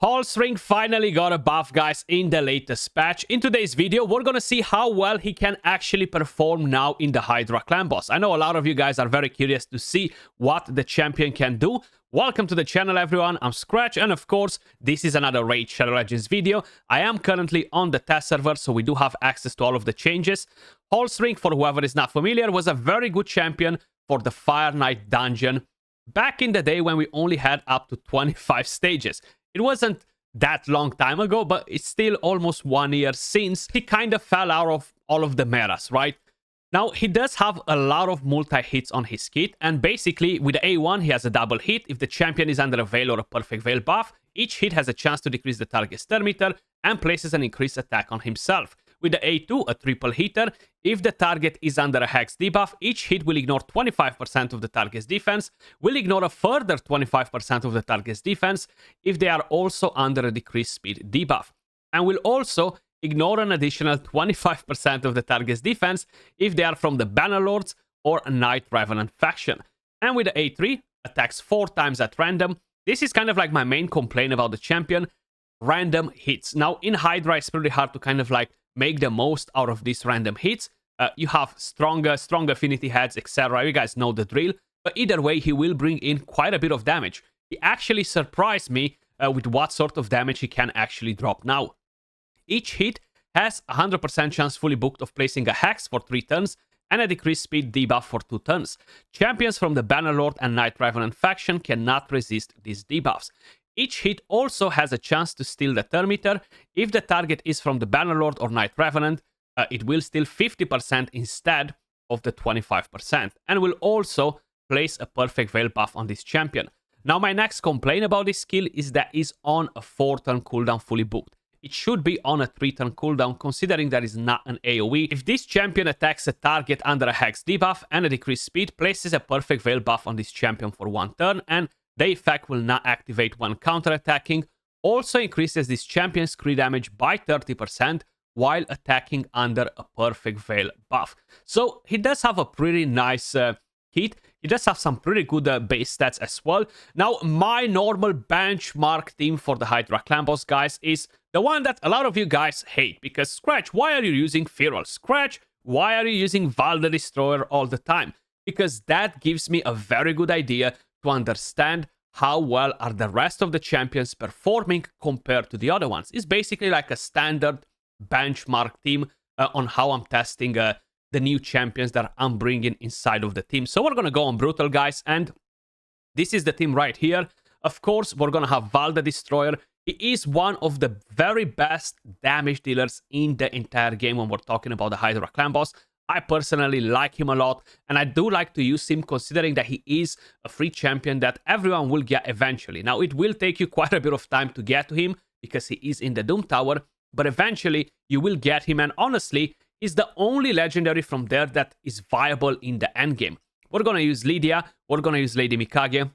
Holsring finally got a buff, guys, in the latest patch. In today's video, we're gonna see how well he can actually perform now in the Hydra clan boss. I know a lot of you guys are very curious to see what the champion can do. Welcome to the channel, everyone. I'm Skratch, and of course, this is another Raid Shadow Legends video. I am currently on the test server, so we do have access to all of the changes. Holsring, for whoever is not familiar, was a very good champion for the Fire Knight dungeon back in the day when we only had up to 25 stages. It wasn't that long time ago, but it's still almost 1 year since he kind of fell out of all of the metas, right? Now, he does have a lot of multi-hits on his kit, and basically, with the A1, he has a double hit. If the champion is under a Veil or a Perfect Veil buff, each hit has a chance to decrease the target's turn meter and places an increased attack on himself. With the A2, a triple hitter, if the target is under a Hex debuff, each hit will ignore 25% of the target's defense, will ignore a further 25% of the target's defense if they are also under a decreased speed debuff, and will also ignore an additional 25% of the target's defense if they are from the Bannerlords or a Knight Revenant faction. And with the A3, attacks 4 times at random. This is kind of like my main complaint about the champion, random hits. Now, in Hydra, it's pretty hard to kind of like make the most out of these random hits. You have strong affinity heads, etc. You guys know the drill. But either way, he will bring in quite a bit of damage. He actually surprised me with what sort of damage he can actually drop now. Each hit has a 100% chance fully booked of placing a Hex for 3 turns and a decreased speed debuff for 2 turns. Champions from the Bannerlord and Knight Revenant faction cannot resist these debuffs. Each hit also has a chance to steal the turn meter. If the target is from the Bannerlord or Knight Revenant, it will steal 50% instead of the 25%, and will also place a Perfect Veil buff on this champion. Now, my next complaint about this skill is that it's on a 4-turn cooldown fully booked. It should be on a 3-turn cooldown, considering that is not an AoE. If this champion attacks a target under a Hex debuff and a decreased speed, places a Perfect Veil buff on this champion for 1 turn, and the effect will not activate when counterattacking. Also increases this champion's crit damage by 30% while attacking under a Perfect Veil buff. So he does have a pretty nice kit. He does have some pretty good base stats as well. Now, my normal benchmark team for the Hydra clan boss, guys, is the one that a lot of you guys hate. Because, Skratch, why are you using Feral? Skratch, why are you using Val the Destroyer all the time? Because that gives me a very good idea to understand how well are the rest of the champions performing compared to the other ones. It's basically like a standard benchmark team on how I'm testing the new champions that I'm bringing inside of the team. So we're gonna go on Brutal, guys, and this is the team right here. Of course, we're gonna have Val the Destroyer. He is one of the very best damage dealers in the entire game when we're talking about the Hydra clan boss. I personally like him a lot, and I do like to use him considering that he is a free champion that everyone will get eventually. Now, it will take you quite a bit of time to get to him because he is in the Doom Tower, but eventually you will get him, and honestly, he's the only legendary from there that is viable in the endgame. We're gonna use Lydia, we're gonna use Lady Mikage,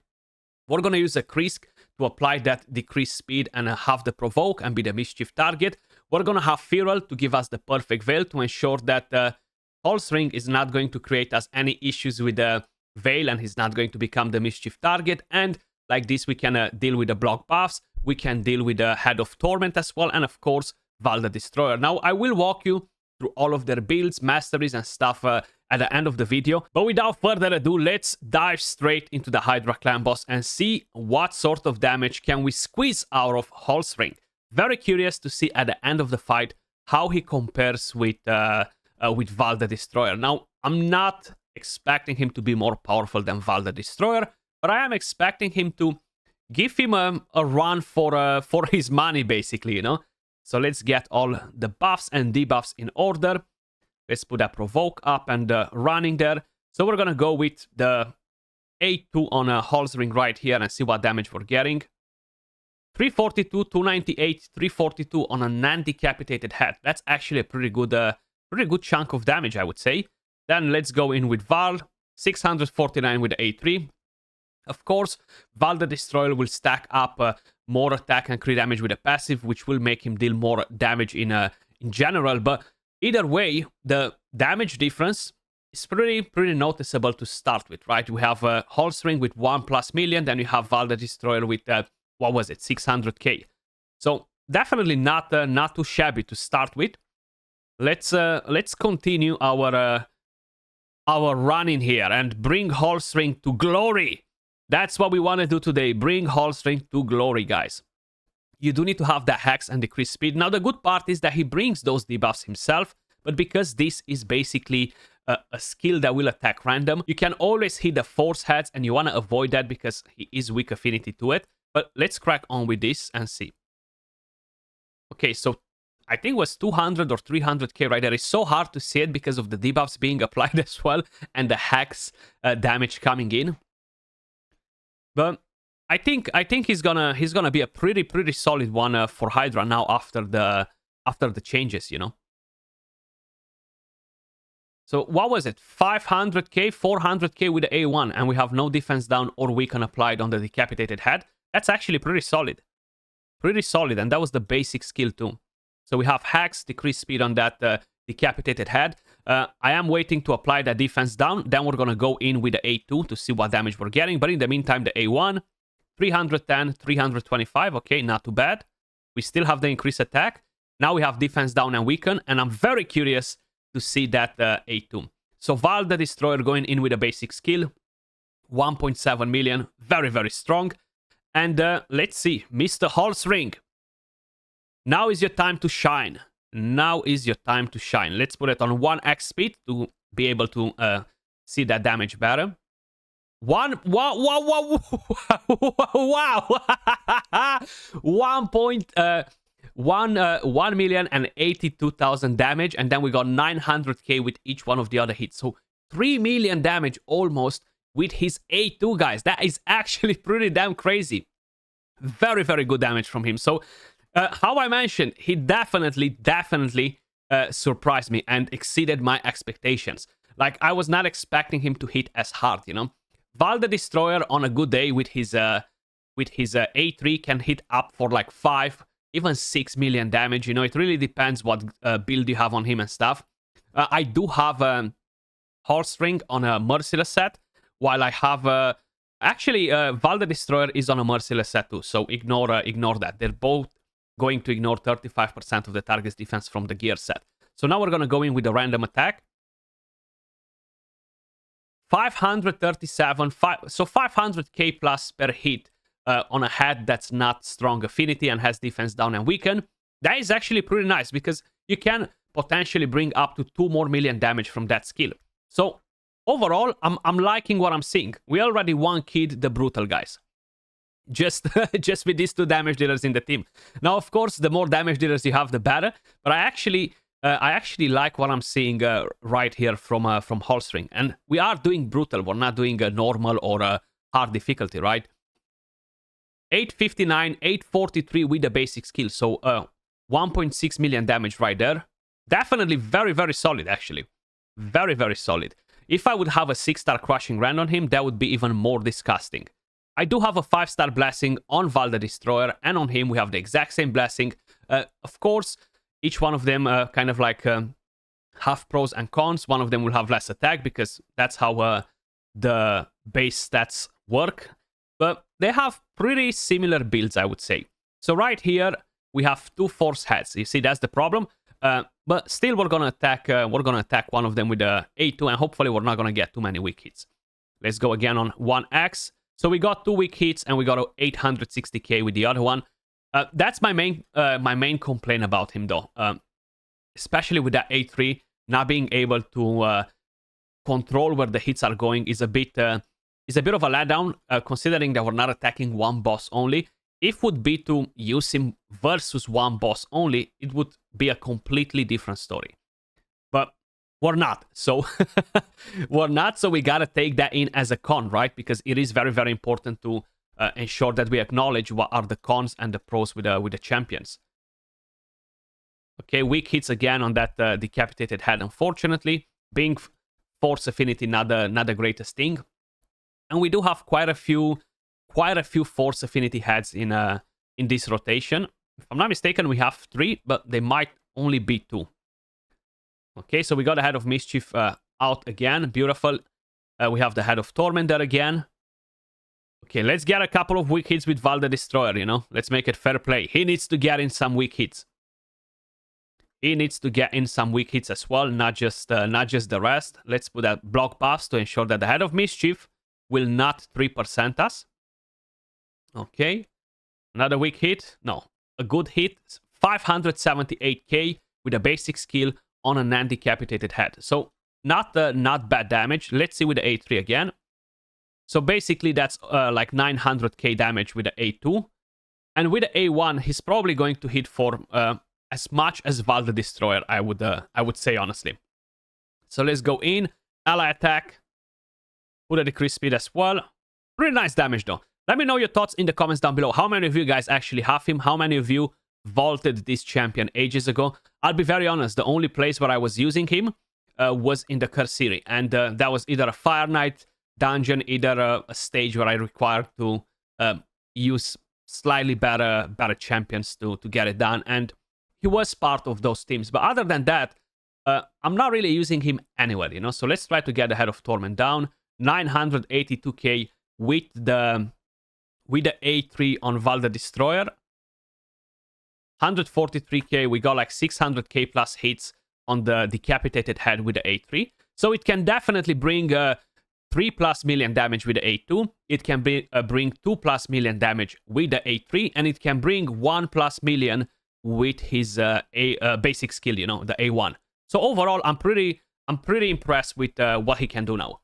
we're gonna use a Krisk to apply that decreased speed and have the provoke and be the mischief target. We're gonna have Feral to give us the Perfect Veil to ensure that Holsring is not going to create us any issues with the Veil, and he's not going to become the mischief target. And like this, we can deal with the block buffs, we can deal with the Head of Torment as well, and of course, Val the Destroyer. Now, I will walk you through all of their builds, masteries, and stuff at the end of the video. But without further ado, let's dive straight into the Hydra clan boss and see what sort of damage can we squeeze out of Holsring. Very curious to see at the end of the fight how he compares with Val the Destroyer. Now, I'm not expecting him to be more powerful than Val the Destroyer, but I am expecting him to give him a run for his money, basically, you know? So let's get all the buffs and debuffs in order. Let's put that provoke up and running there. So we're gonna go with the A2 on a Holsring right here and see what damage we're getting. 342, 298, 342 on a non-decapitated head. That's actually a pretty good chunk of damage, I would say. Then let's go in with Val, 649 with the A3. Of course, Val the Destroyer will stack up more attack and crit damage with a passive, which will make him deal more damage in general. But either way, the damage difference is pretty noticeable to start with, right? We have Holsring with 1+ million, then you have Val the Destroyer with, what was it, 600k. So definitely not too shabby to start with. Let's continue our run in here and bring Holsring to glory. That's what we want to do today. Bring Holsring to glory, guys. You do need to have that hex and decrease speed. Now, the good part is that he brings those debuffs himself, but because this is basically a skill that will attack random, you can always hit the force heads, and you want to avoid that because he is weak affinity to it. But let's crack on with this and see. Okay, so I think it was 200 or 300k right there. It's so hard to see it because of the debuffs being applied as well and the hex damage coming in. But I think he's gonna be a pretty solid one for Hydra now after the changes, you know. So what was it? 500k, 400k with the A1, and we have no defense down or weaken applied on the decapitated head. That's actually pretty solid. Pretty solid, and that was the basic skill too. So we have hacks, decrease speed on that decapitated head. I am waiting to apply that defense down. Then we're going to go in with the A2 to see what damage we're getting. But in the meantime, the A1, 310, 325. Okay, not too bad. We still have the increased attack. Now we have defense down and weaken. And I'm very curious to see that A2. So Val the Destroyer going in with a basic skill. 1.7 million. Very strong. And let's see. Mr. Holsring. Now is your time to shine. Now is your time to shine. Let's put it on 1x speed to be able to see that damage better. Wow. 1,182,000 damage, and then we got 900k with each one of the other hits. So 3 million damage almost with his A2, guys. That is actually pretty damn crazy. Very good damage from him. So how I mentioned, he definitely surprised me and exceeded my expectations. Like, I was not expecting him to hit as hard, you know. Val the Destroyer on a good day with his A3 can hit up for like 5, even 6 million damage. You know, it really depends what build you have on him and stuff. I do have Holsring on a Merciless set, while I have actually Val the Destroyer is on a Merciless set too. So ignore that. They're both going to ignore 35% of the target's defense from the gear set. So now we're going to go in with a random attack. 537, so 500k plus per hit on a head that's not strong affinity and has defense down and weaken. That is actually pretty nice because you can potentially bring up to 2 more million damage from that skill. So overall, I'm liking what I'm seeing. We already one-keyed the Brutal, guys. Just with these 2 damage dealers in the team. Now, of course, the more damage dealers you have, the better. But I actually like what I'm seeing right here from Holsring. And we are doing Brutal. We're not doing a normal or a hard difficulty, right? 859, 843 with the basic skill. So 1.6 million damage right there. Definitely very solid, actually. Very solid. If I would have a 6-star Crushing Rend on him, that would be even more disgusting. I do have a 5-star blessing on Val the Destroyer, and on him we have the exact same blessing. Of course, each one of them kind of like have pros and cons. One of them will have less attack because that's how the base stats work. But they have pretty similar builds, I would say. So right here we have 2 force heads. You see, that's the problem. But still, we're gonna attack. One of them with the A2, and hopefully we're not gonna get too many weak hits. Let's go again on 1x. So we got 2 weak hits, and we got 860k with the other one. That's my main complaint about him, though. Especially with that A3, not being able to control where the hits are going is a bit of a letdown. Considering that we're not attacking one boss only. If would be to use him versus one boss only, it would be a completely different story. But we're not. So we're not. So we gotta take that in as a con, right? Because it is very important to ensure that we acknowledge what are the cons and the pros with the champions. Okay, weak hits again on that decapitated head. Unfortunately, being force affinity not the greatest thing, and we do have quite a few force affinity heads in this rotation. If I'm not mistaken, we have 3, but they might only be 2. Okay, so we got the Head of Mischief out again. Beautiful. We have the Head of Torment there again. Okay, let's get a couple of weak hits with Val the Destroyer, you know? Let's make it fair play. He needs to get in some weak hits. He needs to get in some weak hits as well, not just the rest. Let's put that block buffs to ensure that the Head of Mischief will not 3% us. Okay. Another weak hit. No. A good hit. 578k with a basic skill on an undecapitated head. So not bad damage. Let's see with the A3 again. So basically that's like 900k damage with the A2. And with the A1, he's probably going to hit for as much as Val the Destroyer, I would say, honestly. So let's go in. Ally attack. Put a decreased speed as well. Pretty nice damage though. Let me know your thoughts in the comments down below. How many of you guys actually have him? How many of you vaulted this champion ages ago? I'll be very honest. The only place where I was using him was in the Cursiri. And that was either a Fire Knight dungeon, either a stage where I required to use slightly better champions to get it done. And he was part of those teams. But other than that, I'm not really using him anywhere, you know? So let's try to get the Head of Torment down. 982k with the A3 on Val the Destroyer. 143k, we got like 600k plus hits on the decapitated head with the A3. So it can definitely bring 3+ million damage with the A2. It can bring 2+ million damage with the A3. And it can bring 1+ million with his basic skill, you know, the A1. So overall, I'm pretty impressed with what he can do now.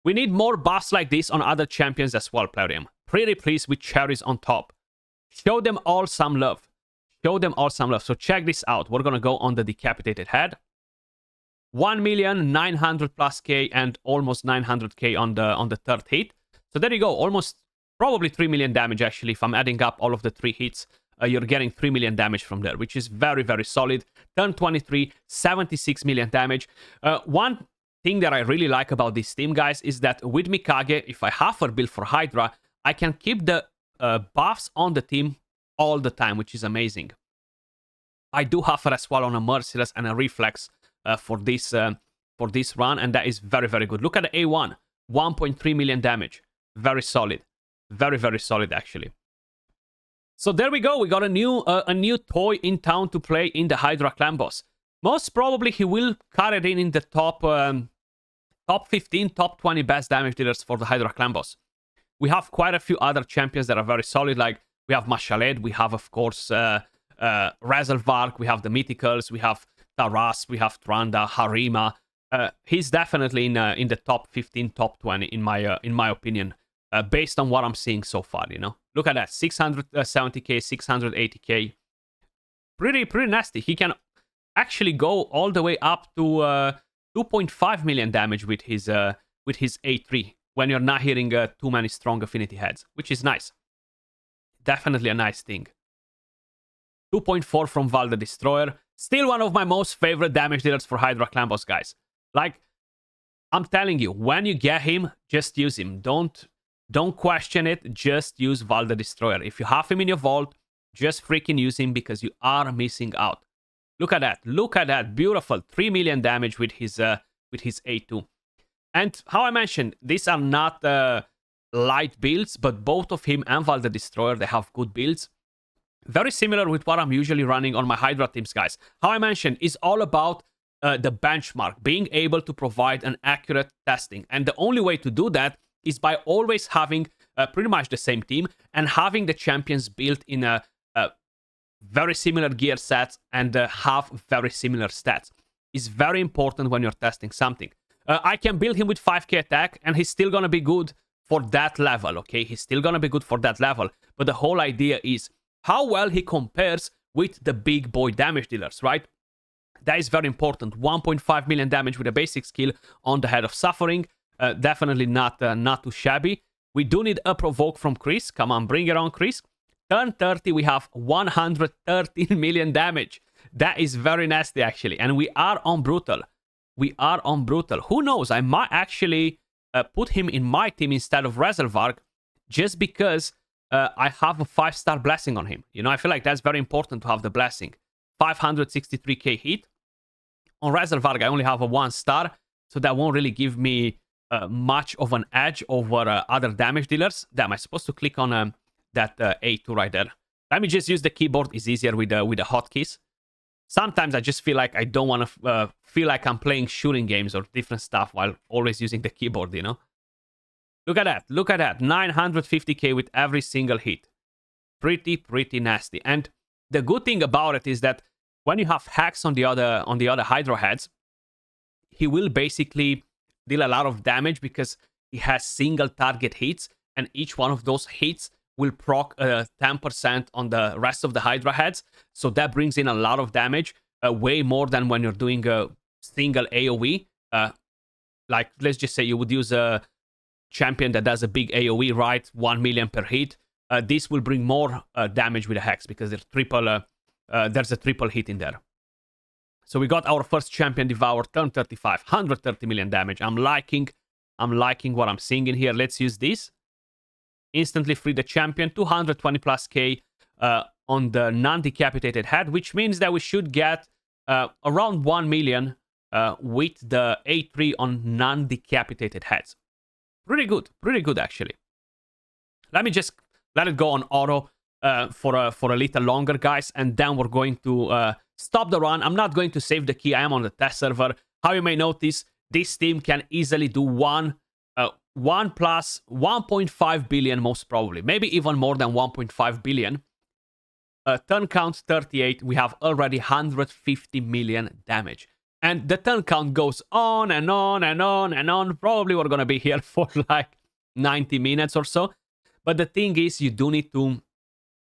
We need more buffs like this on other champions as well, Plarium. Pretty pleased with cherries on top. Show them all some love. Show them all some love. So check this out. We're going to go on the decapitated head. 1,900,000+ and almost 900k on the third hit. So there you go. Almost probably 3 million damage, actually. If I'm adding up all of the 3 hits, you're getting 3 million damage from there, which is very, very solid. Turn 23, 76 million damage. One thing that I really like about this team, guys, is that with Mikage, if I have her build for Hydra, I can keep the buffs on the team all the time, which is amazing. I do have her as well on a Merciless and a Reflex for this run, and that is very, very good. Look at the A1, 1.3 million damage. Very solid. Very, very solid, actually. So there we go. We got a new toy in town to play in the Hydra clan boss. Most probably he will cut it in the top 15, top 20 best damage dealers for the Hydra clan boss. We have quite a few other champions that are very solid, like we have Mashaled, we have, of course, Razelvark, we have the Mythicals, we have Taras, we have Tranda, Harima. He's definitely in the top 15, top 20, in my opinion, based on what I'm seeing so far, you know? Look at that, 670k, 680k. Pretty nasty. He can actually go all the way up to 2.5 million damage with his A3 when you're not hitting too many strong affinity heads, which is nice. Definitely a nice thing. 2.4 from Val the Destroyer. Still one of my most favorite damage dealers for Hydra clan boss, guys. Like, I'm telling you, when you get him, just use him. Don't question it. Just use Val the Destroyer. If you have him in your vault, just freaking use him because you are missing out. Look at that. Look at that. Beautiful. 3 million damage with his A2. And how I mentioned, these are not light builds, but both of him and Val the Destroyer, they have good builds. Very similar with what I'm usually running on my Hydra teams, guys. How I mentioned is all about the benchmark, being able to provide an accurate testing. And the only way to do that is by always having pretty much the same team and having the champions built in a very similar gear sets and have very similar stats. It's very important when you're testing something. I can build him with 5k attack and he's still gonna be good for that level, okay? He's still gonna be good for that level. But the whole idea is how well he compares with the big boy damage dealers, right? That is very important. 1.5 million damage with a basic skill on the Head of Suffering. Definitely not too shabby. We do need a provoke from Chris. Come on, bring it on, Chris. Turn 30, we have 113 million damage. That is very nasty, actually. And we are on Brutal. We are on Brutal. Who knows? I might actually put him in my team instead of Razelvark just because I have a 5-star blessing on him. You know, I feel like that's very important to have the blessing. 563k hit. On Razelvark, I only have a 1-star, so that won't really give me much of an edge over other damage dealers. Damn, I'm supposed to click on that A2 right there. Let me just use the keyboard. It's easier with the hotkeys. Sometimes I just feel like I don't want to feel like I'm playing shooting games or different stuff while always using the keyboard, you know? Look at that. Look at that. 950k with every single hit. Pretty nasty. And the good thing about it is that when you have hacks on the other Hydra heads, he will basically deal a lot of damage because he has single target hits, and each one of those hits will proc 10% on the rest of the Hydra heads. So that brings in a lot of damage, way more than when you're doing a single AoE. Like, let's just say you would use a champion that does a big AoE, right? 1 million per hit. This will bring more damage with the hacks because there's a triple hit in there. So we got our first champion devour, turn 35, 130 million damage. I'm liking what I'm seeing in here. Let's use this. Instantly free the champion, 220 plus K on the non-decapitated head, which means that we should get around 1 million with the A3 on non-decapitated heads. Pretty good actually. Let me just let it go on auto for a little longer, guys, and then we're going to stop the run. I'm not going to save the key. I am on the test server. How you may notice, this team can easily do 1 plus 1.5 billion, most probably. Maybe even more than 1.5 billion. Turn count 38. We have already 150 million damage. And the turn count goes on and on and on and on. Probably we're going to be here for like 90 minutes or so. But the thing is, you do need to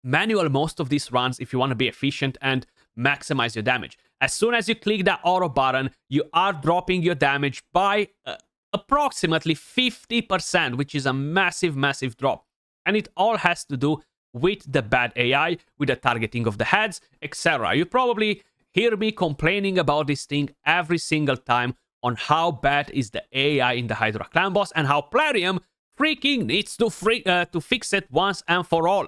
manual most of these runs if you want to be efficient and maximize your damage. As soon as you click that auto button, you are dropping your damage by approximately 50%, which is a massive drop. And it all has to do with the bad AI, with the targeting of the heads, etc. You probably hear me complaining about this thing every single time on how bad is the AI in the Hydra clan boss and how Plarium freaking needs to fix it once and for all.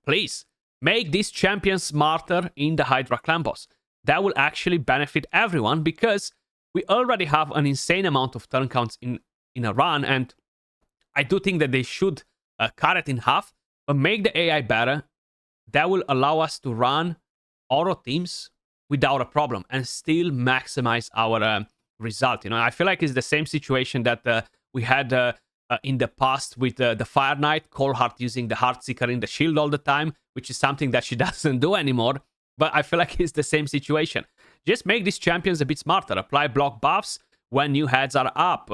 Please, make this champion smarter in the Hydra clan boss. That will actually benefit everyone because we already have an insane amount of turn counts in a run, and I do think that they should cut it in half, but make the AI better. That will allow us to run auto teams without a problem and still maximize our result. You know, I feel like it's the same situation that we had in the past with the Fire Knight, Coldheart using the Heartseeker in the shield all the time, which is something that she doesn't do anymore. But I feel like it's the same situation. Just make these champions a bit smarter. Apply block buffs when new heads are up.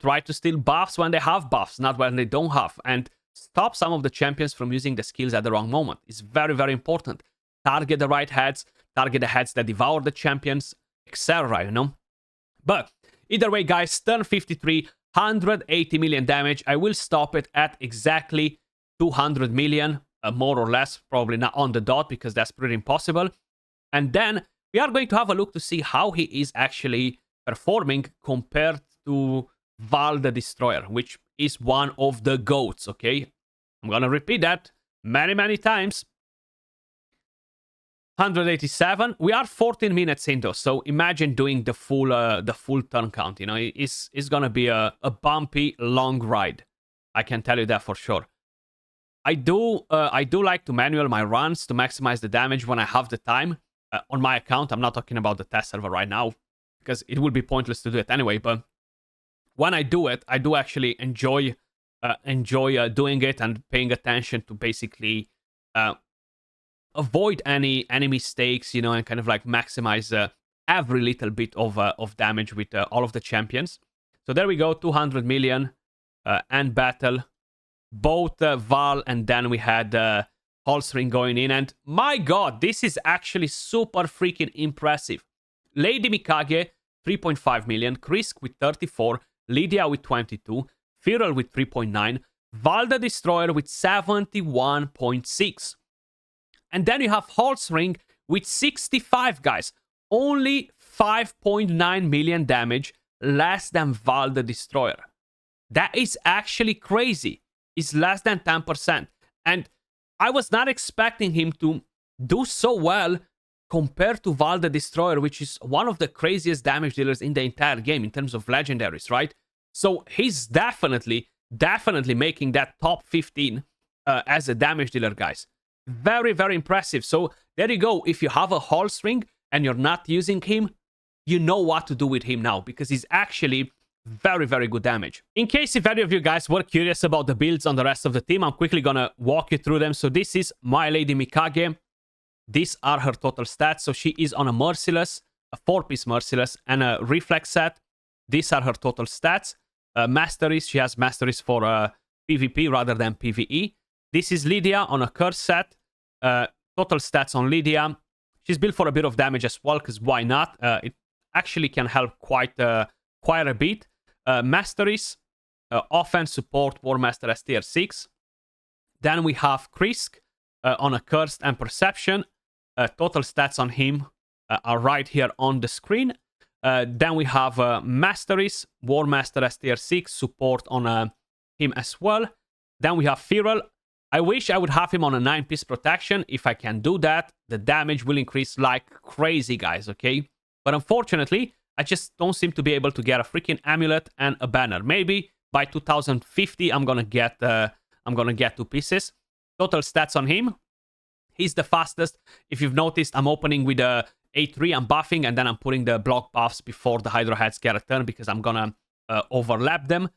Try to steal buffs when they have buffs, not when they don't have. And stop some of the champions from using the skills at the wrong moment. It's very important. Target the right heads. Target the heads that devour the champions, etc. You know? But either way, guys, turn 53, 180 million damage. I will stop it at exactly 200 million. More or less, probably not on the dot because that's pretty impossible. And then we are going to have a look to see how he is actually performing compared to Val the Destroyer, which is one of the GOATs, okay? I'm gonna repeat that many times. 187. We are 14 minutes into, so imagine doing the full turn count. You know, it's gonna be a bumpy, long ride. I can tell you that for sure. I do like to manual my runs to maximize the damage when I have the time. On my account, I'm not talking about the test server right now, because it would be pointless to do it anyway. But when I do it, I do actually enjoy doing it and paying attention to basically avoid any mistakes, you know, and kind of like maximize every little bit of damage with all of the champions. So there we go, 200 million and battle. Both Val and then we had Holsring going in. And my god, this is actually super freaking impressive. Lady Mikage, 3.5 million. Krisk with 34. Lydia with 22. Feral with 3.9. Val the Destroyer with 71.6. And then you have Holsring with 65, guys. Only 5.9 million damage, less than Val the Destroyer. That is actually crazy. It's less than 10%. And I was not expecting him to do so well compared to Val the Destroyer, which is one of the craziest damage dealers in the entire game in terms of legendaries, right? So he's definitely making that top 15 as a damage dealer, guys. Very, very impressive. So there you go. If you have a Holsring and you're not using him, you know what to do with him now, because he's actually very, very good damage. In case if any of you guys were curious about the builds on the rest of the team, I'm quickly gonna walk you through them. So this is My Lady Mikage. These are her total stats. So she is on a Merciless, a 4-piece Merciless, and a Reflex set. These are her total stats. Masteries, she has Masteries for PvP rather than PvE. This is Lydia on a Curse set. Total stats on Lydia. She's built for a bit of damage as well, because why not? It actually can help quite a bit. Masteries, offense, support, War Master S tier 6. Then we have Krisk on a Cursed and Perception. Total stats on him are right here on the screen. Then we have Masteries, War Master S tier 6, support on him as well. Then we have Feral. I wish I would have him on a 9-piece protection. If I can do that, the damage will increase like crazy, guys, okay? But unfortunately, I just don't seem to be able to get a freaking amulet and a banner. Maybe by 2050, I'm gonna get 2 pieces. Total stats on him. He's the fastest. If you've noticed, I'm opening with a A3, I'm buffing, and then I'm putting the block buffs before the Hydra heads get a turn, because I'm gonna overlap them.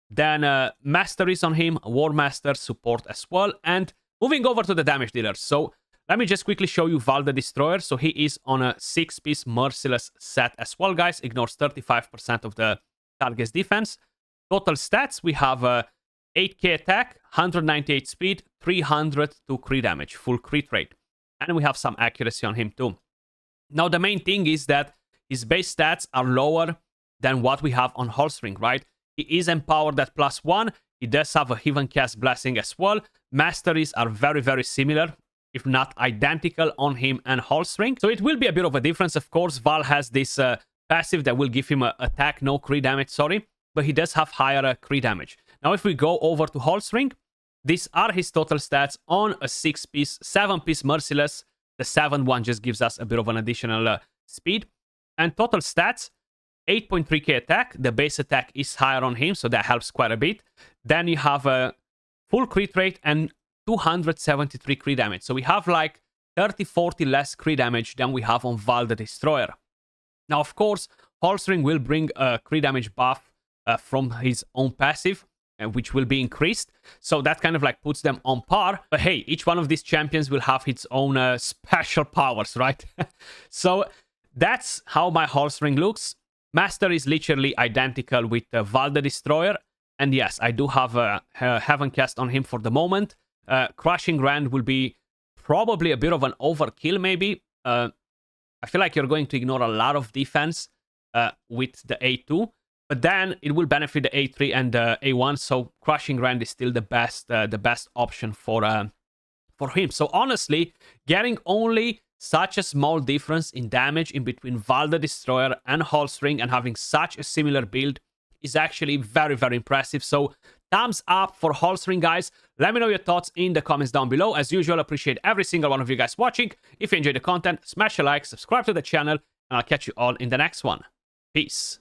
Then Masteries on him, War Master, support as well. And moving over to the damage dealers. So let me just quickly show you Val the Destroyer. So he is on a 6-piece Merciless set as well, guys. Ignores 35% of the target's defense. Total stats, we have 8k attack, 198 speed, 302 crit damage, full crit rate. And we have some accuracy on him too. Now, the main thing is that his base stats are lower than what we have on Holsring, right? He is empowered at +1. He does have a Heaven Cast Blessing as well. Masteries are very, very similar, if not identical, on him and Holsring. So it will be a bit of a difference. Of course, Val has this passive that will give him a attack, no crit damage, sorry. But he does have higher crit damage. Now, if we go over to Holsring, these are his total stats on a 6-piece, 7-piece Merciless. The 7th one just gives us a bit of an additional speed. And total stats, 8.3k attack. The base attack is higher on him, so that helps quite a bit. Then you have a full crit rate and 273 crit damage. So we have like 30-40 less crit damage than we have on Val the Destroyer. Now, of course, Holsring will bring a crit damage buff from his own passive, which will be increased. So that kind of like puts them on par. But hey, each one of these champions will have its own special powers, right? So that's how my Holsring looks. Master is literally identical with Val the Destroyer. And yes, I do have a Heaven Cast on him for the moment. Crushing Rand will be probably a bit of an overkill, maybe. I feel like you're going to ignore a lot of defense with the A2. But then it will benefit the A3 and the A1. So Crushing Rand is still the best option for him. So honestly, getting only such a small difference in damage in between Val the Destroyer and Holsring and having such a similar build is actually very, very impressive. So thumbs up for Holsring, guys. Let me know your thoughts in the comments down below. As usual, appreciate every single one of you guys watching. If you enjoyed the content, smash a like, subscribe to the channel, and I'll catch you all in the next one. Peace.